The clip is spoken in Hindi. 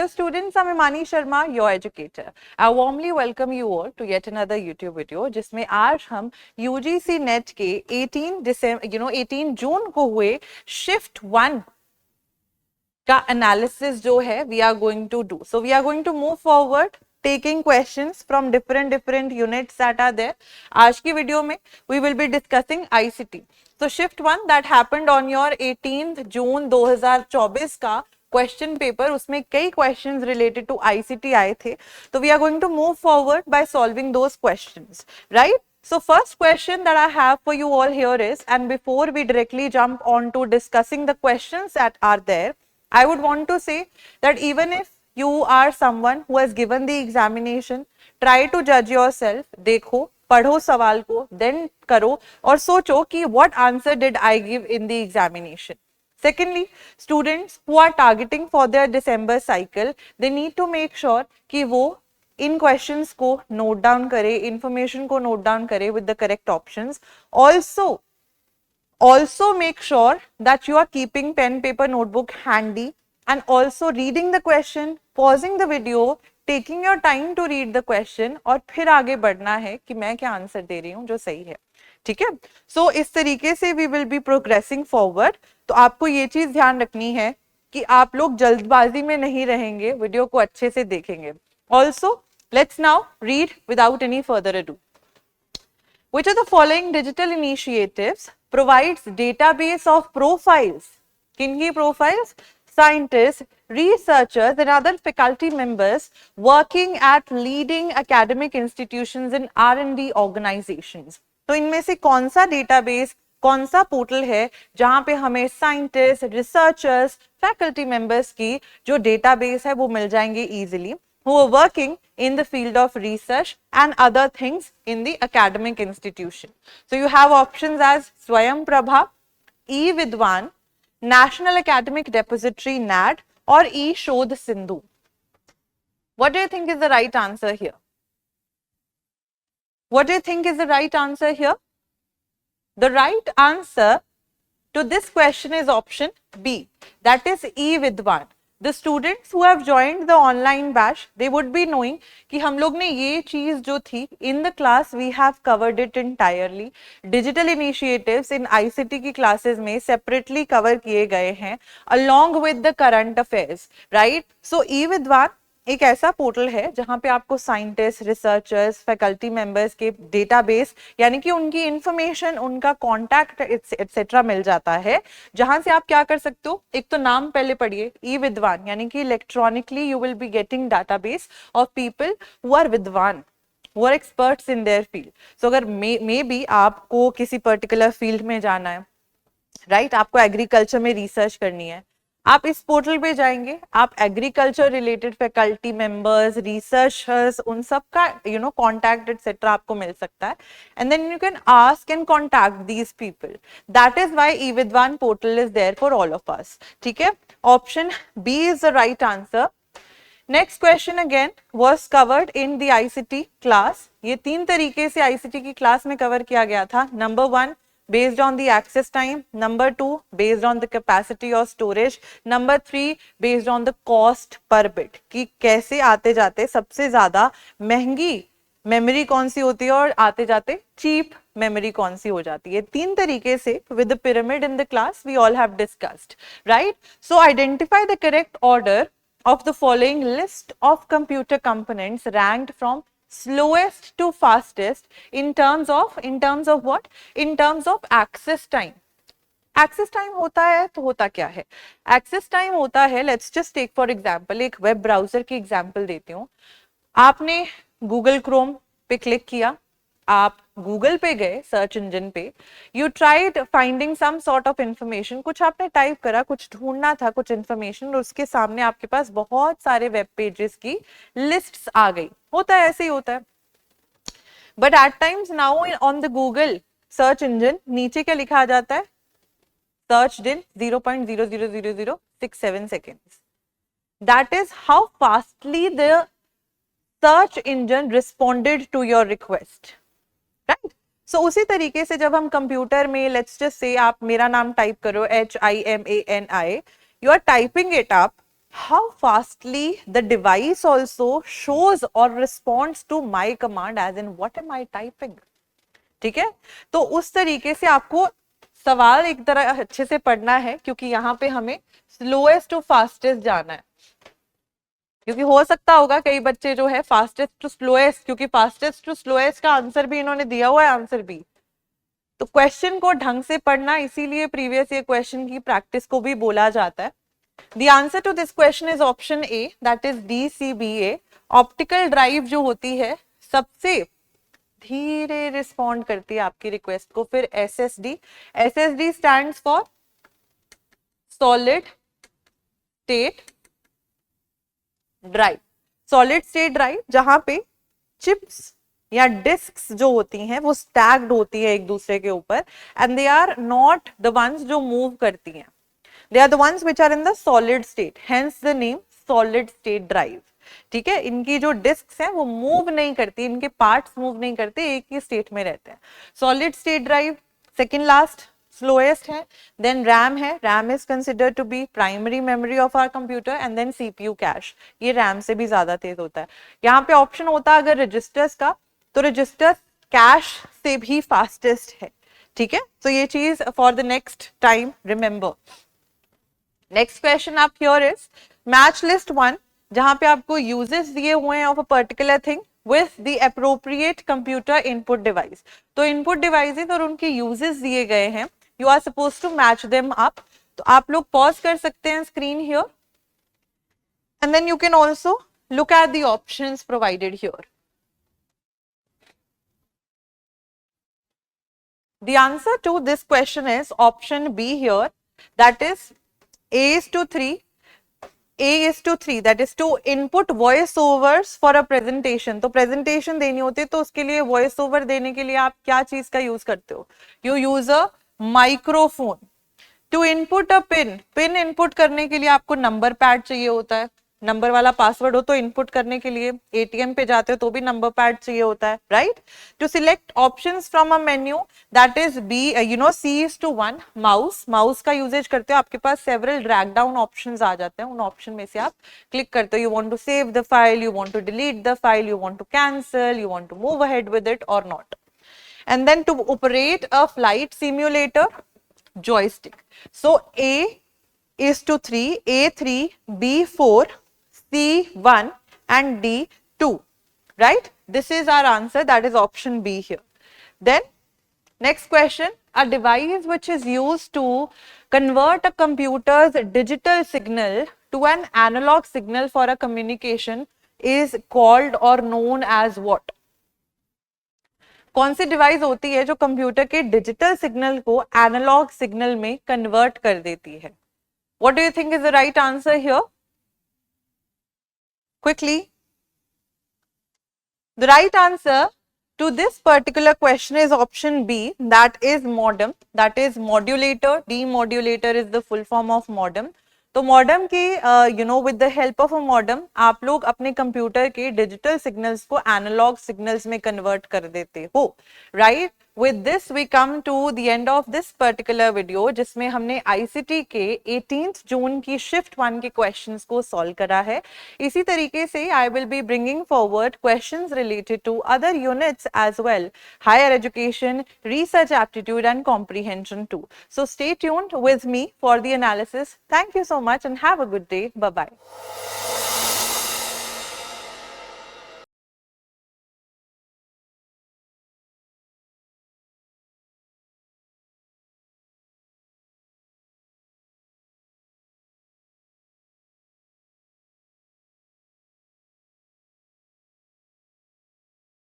Hello students, I'm Imani Sharma, your educator. I warmly welcome you all to yet another YouTube video जिसमें आज हम UGC नेट के 18 जून को हुए शिफ्ट 1 का एनालिसिस जो है we are going to do. So we are going to move forward taking questions from different units that are there. आज की वीडियो में we will be discussing ICT. So shift 1 that happened on your 18th जून 2024 का क्वेश्चन पेपर, उसमें कई क्वेश्चंस रिलेटेड टू आईसीटी आए थे. तो we are going to move forward by solving those questions, right? So first question that I have for you all here is, and before we directly jump on to discussing the questions that are there, I would want to say that even if you are someone who has given the examination, try to judge yourself. देखो, पढ़ो सवाल को, then करो और सोचो कि what answer did I give in the examination. Secondly, students who are targeting for their December cycle, they need to make sure कि वो इन questions को note down करे, information को note down करे with the correct options. Also make sure that you are keeping pen, paper, notebook handy and also reading the question, pausing the video, taking your time to read the question और फिर आगे बढ़ना है कि मैं क्या आंसर दे रही हूँ जो सही है. ठीक है? सो इस तरीके से we will be progressing forward. तो आपको ये चीज ध्यान रखनी है कि आप लोग जल्दबाजी में नहीं रहेंगे, वीडियो को अच्छे से देखेंगे. Also let's now read without any further ado. Which of the following digital initiatives provides database of profiles? किनकी profiles? Scientists, researchers and other faculty members working at leading academic institutions and R&D organizations. तो इनमें से कौन सा डेटाबेस, कौन सा पोर्टल है जहां पे हमें साइंटिस्ट, रिसर्चर्स, फैकल्टी मेंबर्स की जो डेटाबेस है वो मिल जाएंगे easily, who are working in the field of research and other things in the academic institution. So you have options as Swayam Prabha, eVidwan, National Academic Depository NAD or eShodh Sindhu. What do you think is the right answer here? What do you think is the right answer here? The right answer to this question is option B, that is eVidwan. The students who have joined the online batch, they would be knowing कि हम लोग ने ये चीज जो थी in the class we have covered it entirely. Digital initiatives in ICT की classes में separately cover किए गए हैं along with the current affairs, right? So eVidwan एक ऐसा पोर्टल है जहां पे आपको साइंटिस्ट, रिसर्चर्स, फैकल्टी मेंबर्स के डेटाबेस यानी कि उनकी इंफॉर्मेशन, उनका कॉन्टैक्ट एटसेट्रा मिल जाता है, जहां से आप क्या कर सकते हो. एक तो नाम पहले पढ़िए, eVidwan, यानी कि electronically you will be getting database of people who are vidwan, who are experts in their field. So अगर मे बी आपको किसी पर्टिकुलर फील्ड में जाना है, राइट, आपको एग्रीकल्चर में रिसर्च करनी है, आप इस पोर्टल पे जाएंगे, आप agriculture related faculty members, researchers, उन सब का कॉन्टैक्ट एटसेट्रा आपको मिल सकता है. And then you can ask and contact these people. That is why eVidwan portal is there for all of us. ठीक है? Option B is the right answer. Next question again was covered in the ICT class. ये 3 तरीके से आईसीटी की क्लास में कवर किया गया था. Number 1 based on the access time, number 2 based on the capacity or storage, number 3 based on the cost per bit, कि कैसे आते जाते सबसे ज्यादा महंगी मेमोरी कौन सी होती है और आते जाते चीप मेमोरी कौन सी हो जाती है. 3 तरीके से with the pyramid in the class we all have discussed, right? So identify the correct order of the following list of computer components ranked from slowest to fastest in terms of what? In terms of access time. Access time होता है तो होता क्या है? एक्सेस टाइम होता है, let's just take for example, एक वेब ब्राउजर की एग्जांपल देती हूँ. आपने गूगल क्रोम पे क्लिक किया, आप गूगल पे गए, सर्च इंजन पे, you tried finding some sort of information, कुछ आपने टाइप करा, कुछ ढूंढना था, कुछ इंफॉर्मेशन, और उसके सामने आपके पास बहुत सारे वेब पेजेस की लिस्ट्स आ गई. होता है, ऐसे ही होता है. But at times now on the Google search engine नीचे क्या लिखा आ जाता है? Searched in 0.000067 seconds. That is how fastly the search engine responded to your request. Right? So उसी तरीके से जब हम कंप्यूटर में, लेट्स जस्ट से आप मेरा नाम टाइप करो HIMANI, you are typing it up, how fastly the device also shows or responds to my command, as in what am I typing. ठीक है, तो उस तरीके से आपको सवाल एक तरह अच्छे से पढ़ना है, क्योंकि यहाँ पे हमें स्लोएस्ट टू फास्टेस्ट जाना है। क्योंकि हो सकता होगा कई बच्चे जो है फास्टेस्ट टू स्लोएस्ट, क्योंकि फास्टेस्ट टू स्लोएस्ट का आंसर भी इन्होंने दिया हुआ है, आंसर भी, तो क्वेश्चन को ढंग से पढ़ना, इसीलिए प्रीवियस ईयर क्वेश्चन की प्रैक्टिस को भी बोला जाता है। The answer to this question is option A, that is DCBA. Optical drive जो होती है सबसे धीरे रिस्पॉन्ड करती है आपकी रिक्वेस्ट को। फिर SSD, SSD stands for solid state drive. Solid state drive जहां पे चिप्स या डिस्क्स जो होती हैं वो स्टैक्ड होती है एक दूसरे के ऊपर, and they are not the ones जो मूव करती हैं, they are the ones which are in the solid state, hence the name solid state drive. ठीक है, इनकी जो डिस्क्स हैं वो मूव नहीं करती, इनके पार्ट्स मूव नहीं करते, एक ही स्टेट में रहते हैं। Solid state drive second last slowest है, देन रैम है, RAM is considered to be primary memory of our computer, and then CPU cache, ये रैम से भी ज्यादा तेज होता है। यहाँ पे ऑप्शन होता अगर रजिस्टर्स का, तो रजिस्टर्स कैश से भी फास्टेस्ट है। ठीक है, तो ये चीज for the next time remember. Next question आप हियर इज मैच लिस्ट 1, जहां पे आपको यूजेस दिए हुए हैं of a particular thing with the appropriate computer input device. तो इनपुट डिवाइसेस और उनके यूजेस दिए गए हैं, you are suppose to match them up. तो आप लोग पॉज कर सकते हैं screen here, and then you can also look at the options provided here. The answer to this question is option B here, that is A is to 3, A is to 3, that is to input voice overs for a presentation। तो presentation देनी होती है, तो उसके लिए voice over देने के लिए आप क्या चीज का यूज करते हो? You use a microphone। To input a pin, pin input करने के लिए आपको नंबर पैड चाहिए होता है, नंबर वाला पासवर्ड हो तो इनपुट करने के लिए, एटीएम पे जाते हो तो भी नंबर पैड चाहिए होता है, right. To select options from a menu, that is B you know C is to 1, mouse, mouse का यूजेज करते हो, आपके पास सेवरल ड्रैग डाउन ऑप्शंस आ जाते हैं, उन ऑप्शन में से आप क्लिक करते हो, you want to save the file, you want to delete the file, you want to cancel, you want to move ahead with it और not. And then to operate a flight simulator, joystick. So A is to 3, A3, B4, C1 and D2, right? This is our answer, that is option B here. Then next question, a device which is used to convert a computer's digital signal to an analog signal for a communication is called or known as what? कौन सी डिवाइस होती है जो कंप्यूटर के डिजिटल सिग्नल को एनालॉग सिग्नल में कन्वर्ट कर देती है? What do you think is the right answer here? Quickly, the right answer to this particular question is option B, that is modem, that is modulator। Demodulator is the full form of modem। तो मॉडेम की you know with the help of a modem आप लोग अपने कंप्यूटर के डिजिटल सिग्नल्स को एनालॉग सिग्नल्स में कन्वर्ट कर देते हो, right. With this we come to the end of this particular video, जिसमें हमने आईसीटी के 18 जून की शिफ्ट 1 के क्वेश्चंस को सॉल्व करा है। इसी तरीके से I will be bringing forward questions related to other units as well, higher education, research aptitude and comprehension too. So stay tuned with me for the analysis. Thank you so much and have a good day. Bye bye.